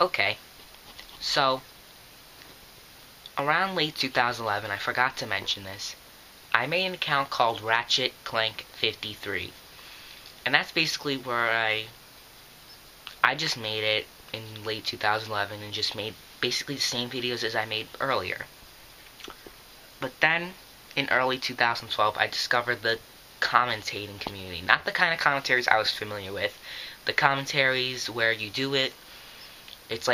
Okay, so around late 2011, I forgot to mention this, I made an account called Ratchet Clank 53. And that's basically where I just made it in late 2011 and just made basically the same videos as I made earlier. But then, in early 2012, I discovered the commentating community. Not the kind of commentaries I was familiar with. The commentaries where you do it, it's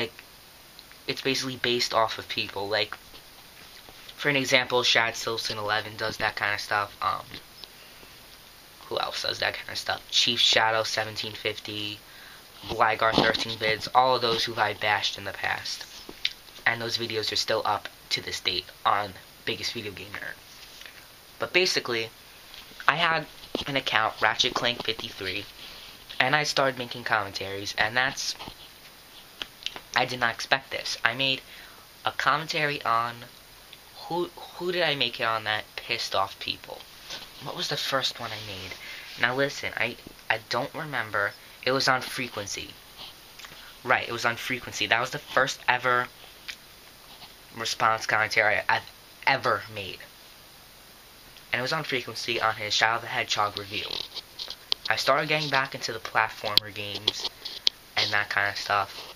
basically based off of people. Like, for an example, Shad Silson 11 does that kind of stuff. Who else does that kind of stuff? Chief Shadow 1750, Blygar 13 Vids, all of those who I bashed in the past. And those videos are still up to this date on BiggestVideoGameNerd. But basically, I had an account, Ratchet Clank 53, and I started making commentaries, and I did not expect this. I made a commentary on, who did I make it on that pissed off people? What was the first one I made? Now listen, I don't remember. It was on Frequency. Right, it was on Frequency. That was the first ever response commentary I've ever made. And it was on Frequency on his Shadow the Hedgehog review. I started getting back into the platformer games and that kind of stuff.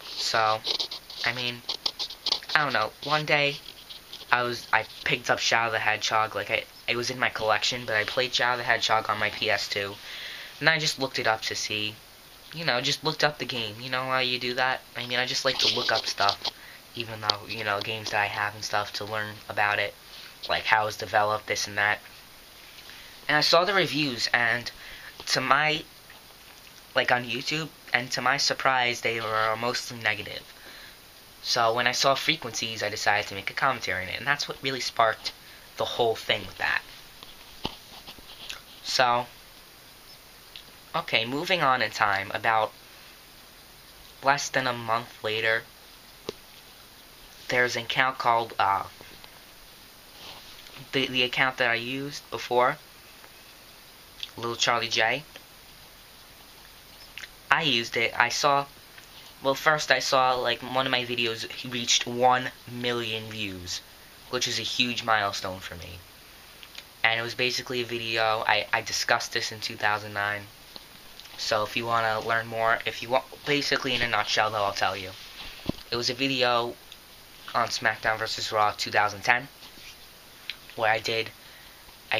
So, I mean, I don't know. One day, I picked up Shadow the Hedgehog. Like, it was in my collection, but I played Shadow the Hedgehog on my PS2. And I just looked it up to see, just looked up the game. You know how you do that? I mean, I just like to look up stuff, even though, games that I have and stuff, to learn about it. Like, how it was developed, this and that. And I saw the reviews, and to my, on YouTube, and to my surprise, they were mostly negative. So when I saw Frequencies, I decided to make a commentary on it, and that's what really sparked the whole thing with that. So, okay, moving on in time, about less than a month later, there's an account called, the account that I used before, Little Charlie J. I used it. First I saw, one of my videos reached 1 million views, which is a huge milestone for me. And it was basically a video, I discussed this in 2009. So if you want to learn more, basically in a nutshell though, I'll tell you. It was a video on SmackDown vs. Raw 2010, where I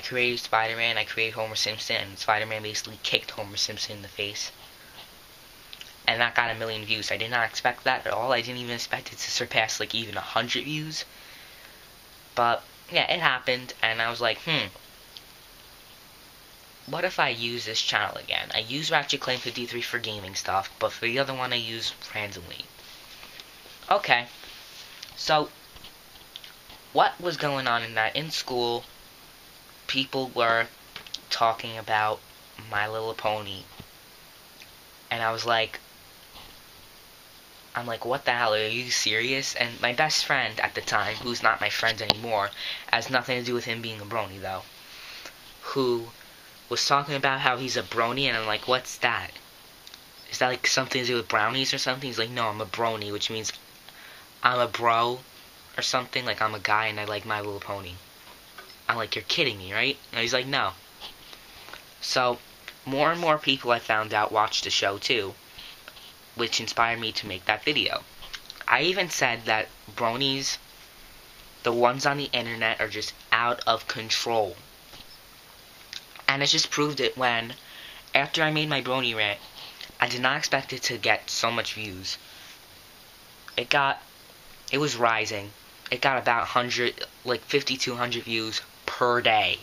created Spider-Man, I created Homer Simpson, and Spider-Man basically kicked Homer Simpson in the face. And that got 1 million views. I did not expect that at all. I didn't even expect it to surpass, even 100 views. But, yeah, it happened, and I was like, what if I use this channel again? I use Ratchet Clank 53 for gaming stuff, but for the other one I use randomly. Okay, so, what was going on in school, people were talking about My Little Pony, and I'm like, what the hell, are you serious? And my best friend at the time, who's not my friend anymore, has nothing to do with him being a brony though, who was talking about how he's a brony, and I'm like, what's that? Is that something to do with brownies or something? He's like, no, I'm a brony, which means I'm a bro or something, I'm a guy and I like My Little Pony. I'm like, you're kidding me, right? And he's like, no. So, more and more people I found out watched the show too, which inspired me to make that video. I even said that bronies, the ones on the internet, are just out of control. And it just proved it when, after I made my brony rant, I did not expect it to get so much views. It was rising. It got about 50 to 100 views per day.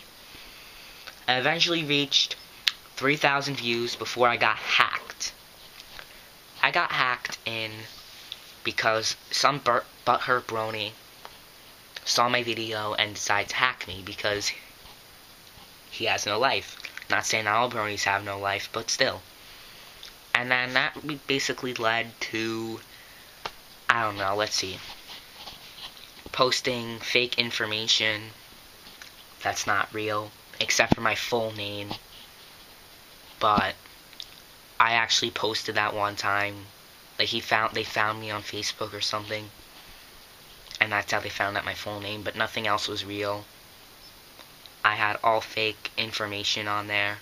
I eventually reached 3,000 views before I got hacked. I got hacked because some butthurt brony saw my video and decided to hack me because he has no life. Not saying all bronies have no life, but still. And then that basically led to, I don't know, let's see, posting fake information that's not real, except for my full name. But I actually posted that one time Like they found me on Facebook or something, and that's how they found out my full name, but nothing else was real. I had all fake information on there.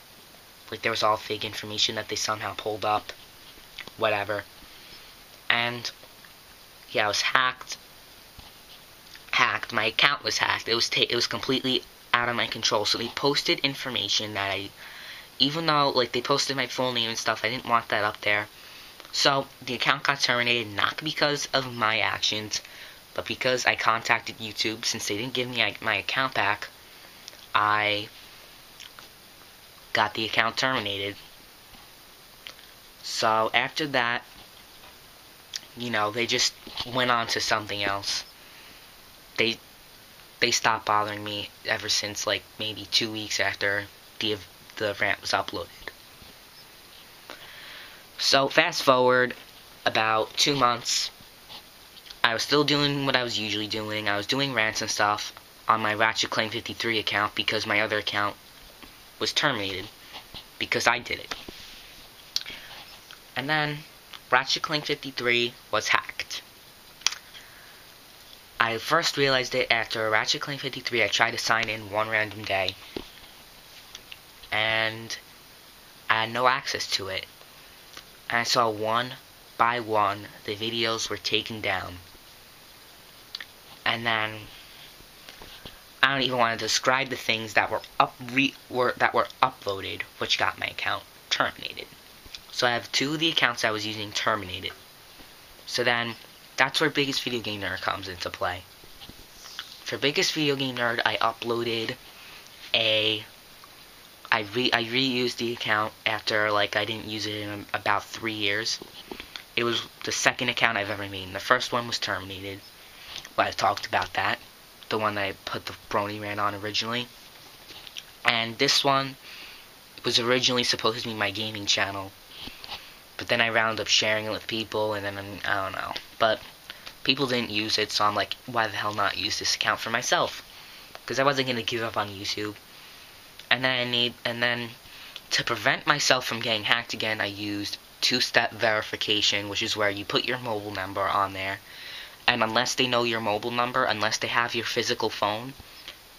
Like, there was all fake information that they somehow pulled up. Whatever. And, yeah, I was hacked. My account was hacked. It was completely out of my control. So they posted information that even though, like, they posted my full name and stuff, I didn't want that up there. So, the account got terminated, not because of my actions, but because I contacted YouTube. Since they didn't give me my account back, I got the account terminated. So, after that, you know, they just went on to something else. They stopped bothering me ever since, like, maybe 2 weeks after the rant was uploaded. So, fast forward about 2 months, I was still doing what I was usually doing. I was doing rants and stuff on my Ratchet Claim 53 account because my other account was terminated because I did it. And then Ratchet Claim 53 was hacked. I first realized it after Ratchet Claim 53. I tried to sign in one random day, and I had no access to it. And I saw one by one the videos were taken down. And then I don't even want to describe the things that were uploaded, which got my account terminated. So I have 2 of the accounts I was using terminated. So then that's where BiggestVideoGameNerd comes into play. For BiggestVideoGameNerd, I uploaded I reused the account after, like, I didn't use it in about 3 years. It was the second account I've ever made. The first one was terminated. Well, I talked about that. The one that I put the Brony Rant on originally. And this one was originally supposed to be my gaming channel. But then I wound up sharing it with people, and then, I don't know. But people didn't use it, so I'm like, why the hell not use this account for myself? Because I wasn't going to give up on YouTube. And then to prevent myself from getting hacked again, I used 2-step verification, which is where you put your mobile number on there. And unless they know your mobile number, unless they have your physical phone,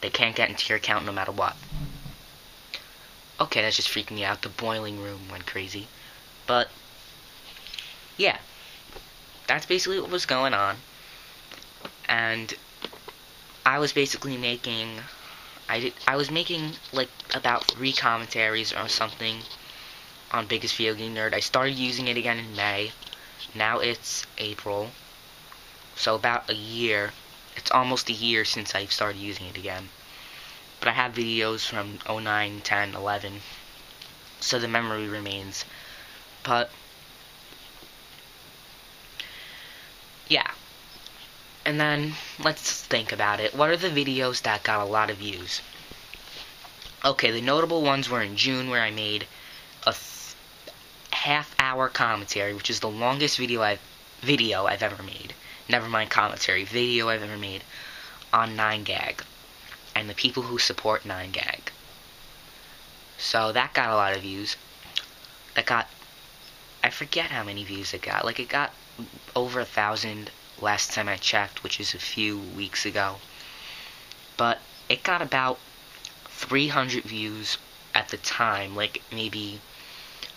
they can't get into your account no matter what. Okay, that's just freaking me out. The boiling room went crazy. But, yeah. That's basically what was going on. And I was basically making... I was making, like, about 3 commentaries or something on BiggestVideoGameNerd. I started using it again in May. Now it's April. So about a year. It's almost a year since I started using it again. But I have videos from 09, 10, 11. So the memory remains. But, yeah. And then, let's think about it. What are the videos that got a lot of views? Okay, the notable ones were in June, where I made a half-hour commentary, which is the longest video I've ever made. Never mind commentary, video I've ever made on 9gag. And the people who support 9gag. So, that got a lot of views. I forget how many views it got. Like, it got over 1,000 last time I checked, which is a few weeks ago. But it got about 300 views at the time, like maybe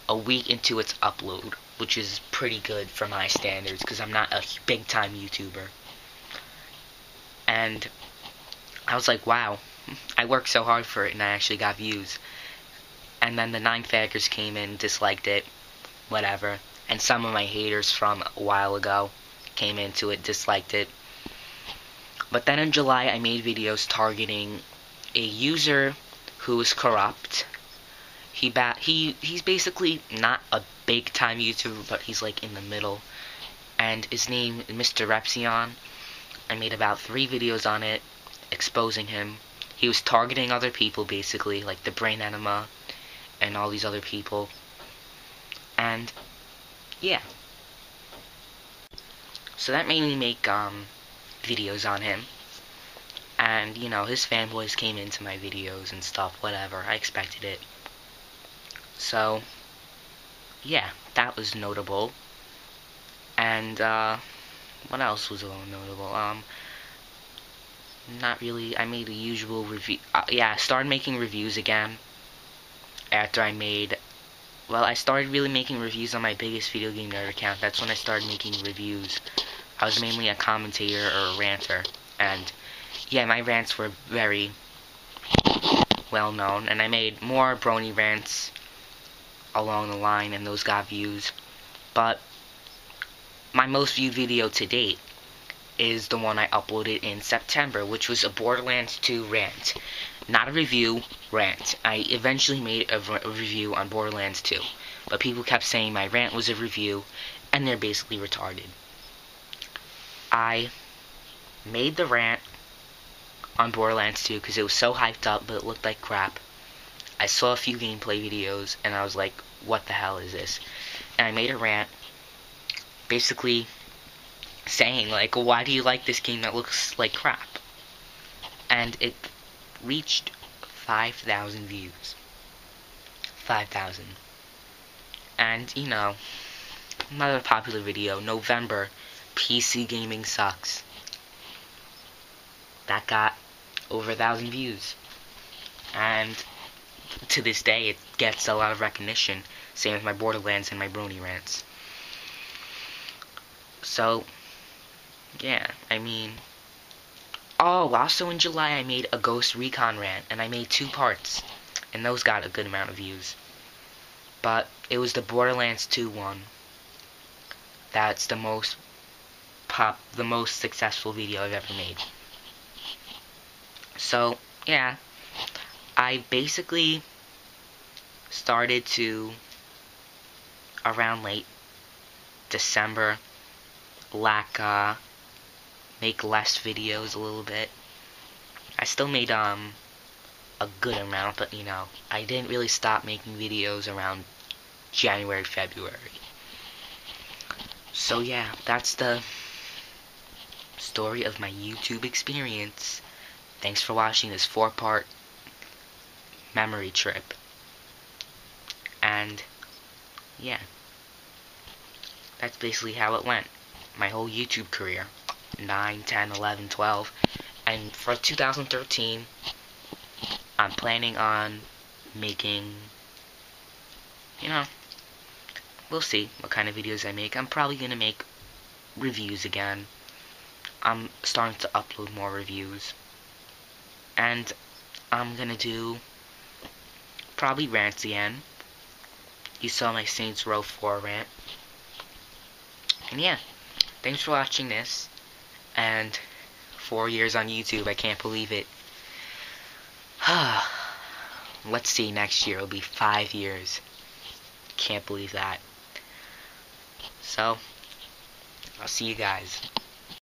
a week into its upload, which is pretty good for my standards, because I'm not a big-time YouTuber. And I was like, wow, I worked so hard for it, and I actually got views. And then the 9faggers came in, disliked it, whatever. And some of my haters from a while ago came into it, disliked it. But then in July, I made videos targeting a user who is corrupt. He's basically not a big-time YouTuber, but he's like in the middle. And his name is Mr. Repsion. I made about 3 videos on it, exposing him. He was targeting other people, basically, like the Brain Enema and all these other people. And, yeah. So that made me make, videos on him. And, you know, his fanboys came into my videos and stuff, whatever. I expected it. So, yeah, that was notable. And, what else was a little notable? Not really. I made a usual review. Yeah, I started making reviews again after I made. Well, I started really making reviews on my BiggestVideoGameNerd account. That's when I started making reviews. I was mainly a commentator or a ranter, and yeah, my rants were very well known, and I made more brony rants along the line, and those got views. But my most viewed video to date is the one I uploaded in September, which was a Borderlands 2 rant. Not a review, rant. I eventually made a review on Borderlands 2, but people kept saying my rant was a review, and they're basically retarded. I made the rant on Borderlands 2 because it was so hyped up, but it looked like crap. I saw a few gameplay videos, and I was like, what the hell is this? And I made a rant, basically saying, like, why do you like this game that looks like crap? And it reached 5,000 views. 5,000. And, you know, another popular video, November, PC gaming sucks. That got over 1,000 views. And to this day, it gets a lot of recognition. Same with my Borderlands and my Brony rants. So, yeah, I mean... Oh, also in July I made a Ghost Recon rant, and I made 2 parts. And those got a good amount of views. But it was the Borderlands 2 one that's the most successful video I've ever made. So, yeah, I basically started to, around late December, make less videos a little bit. I still made, a good amount, but, you know, I didn't really stop making videos around January, February. So, yeah, that's the story of my YouTube experience. Thanks for watching this 4-part memory trip. And, yeah, that's basically how it went. My whole YouTube career. 9, 10, 11, 12. And for 2013, I'm planning on making, you know, we'll see what kind of videos I make. I'm probably going to make reviews again. I'm starting to upload more reviews. And I'm going to do probably rants again. You saw my Saints Row 4 rant. And yeah, thanks for watching this. And 4 years on YouTube, I can't believe it. Let's see, next year it'll be 5 years. Can't believe that. So, I'll see you guys.